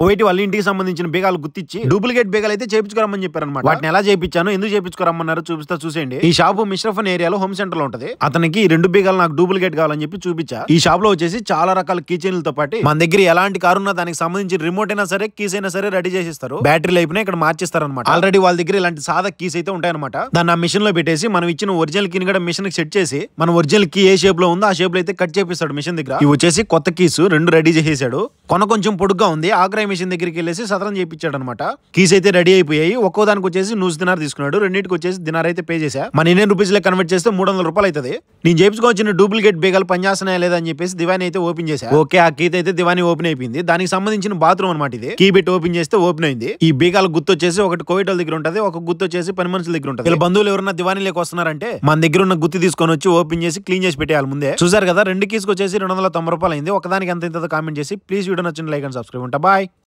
పోయిటి వాళ్ళ ఇంటికి సంబంధించిన బీగాలు గుర్తించి డూప్లికేట్ బీగాలు అయితే చేయించుకోరమ్మని చెప్పారన్నమాట. వాటిని ఎలా చేయించాను, ఎందుకు చేయించుకోరమ్మన్నారు చూపిస్తా చూసేయండి. ఈ షాపు మిశ్రఫన్ ఏరియాలో హోమ్ సెంటర్ లో ఉంటది. అతనికి 2 బీగాలు నాకు డూప్లికేట్ కావాలని చెప్పి చూపించా. ఈ షాప్ లో వచ్చేసి చాలా రకాల కీ చైన్లతో పాటు మన దగ్గర ఎలాంటి కారు ఉన్నా దానికి సంబంధించి రిమోట్ అయినా సరే, కీస్ అయినా సరే రెడీ చేసిస్తారు. బ్యాటరీలు అయిపోయినా ఇక్కడ మార్చిస్తారు అనమాట. ఆల్రెడీ వాళ్ళ దగ్గర ఇలాంటి సాదా కీస్ అయితే ఉంటాయన్నమాట. దాన్ని ఆ మిషన్ లో పెట్టేసి మనం ఇచ్చిన ఒరిజినల్ కీని కూడా మిషన్ కి సెట్ చేసి మన ఒరిజినల్ కీ ఏ షేప్ లో ఉందో ఆ షేప్ లో అయితే కట్ చేపిస్తాడు మిషన్ దగ్గర. ఇవి వచ్చేసి కొత్త కీస్ 2 రెడీ చేసేసాడు. కొంచెం పొడుగ్గా ఉంది. ఆగ్రాయ్ మిషన్ దగ్గరికి వెళ్ళేసి సదరం చేయించాడు అనమాట. కీస్ అయితే రెడీ అయిపోయాయి. ఒక్కో దానికి వచ్చేసి 100 దినార్ తీసుకున్నాడు. రెండింటికి వచ్చేసి దినార్ అయితే పే చేశా. మన ఇండియన్ రూపీస్ లో కన్వర్ట్ చేస్తే 300 రూపాయలు అవుతుంది. నేను చేయించుకోవచ్చిన డూప్లికేట్ బీగాలు పనిచేస్తున్నాయా లేదా అని చెప్పేసి దివాని అయితే ఓపెన్ చేశా. ఓకే, ఆ కీ అయితే దివాని ఓపెన్ అయిపోయింది. దానికి సంబంధించిన బాత్రూమ్ అనమాట ఇది. కీ పెట్టి ఓపెన్ చేస్తే ఓపెన్ అయింది. ఈ బీగాల గుర్తు వచ్చేసి ఒకటి కోవిడ్ దగ్గర ఉంటది, ఒక గుర్తు వచ్చేసి పని మనుషుల దగ్గర ఉంటుంది. వీళ్ళ బంధువులు ఎవరన్నా దివానీలోకి వస్తున్నారంటే మన దగ్గర ఉన్న గుర్తు తీసుకొని వచ్చి ఓపెన్ చేసి క్లీన్ చేసి పెట్టేయాలి ముందే. చూసారు కదా, 2 కీస్కి వచ్చేసి 290 రూపాయలు అయింది. ఒకదానికి ఎంత కామెంట్ చేసి ప్లీజ్ వీడియో నచ్చిన లైక్ అండ్ సబ్స్క్రైబ్. ఉంటా బాయ్.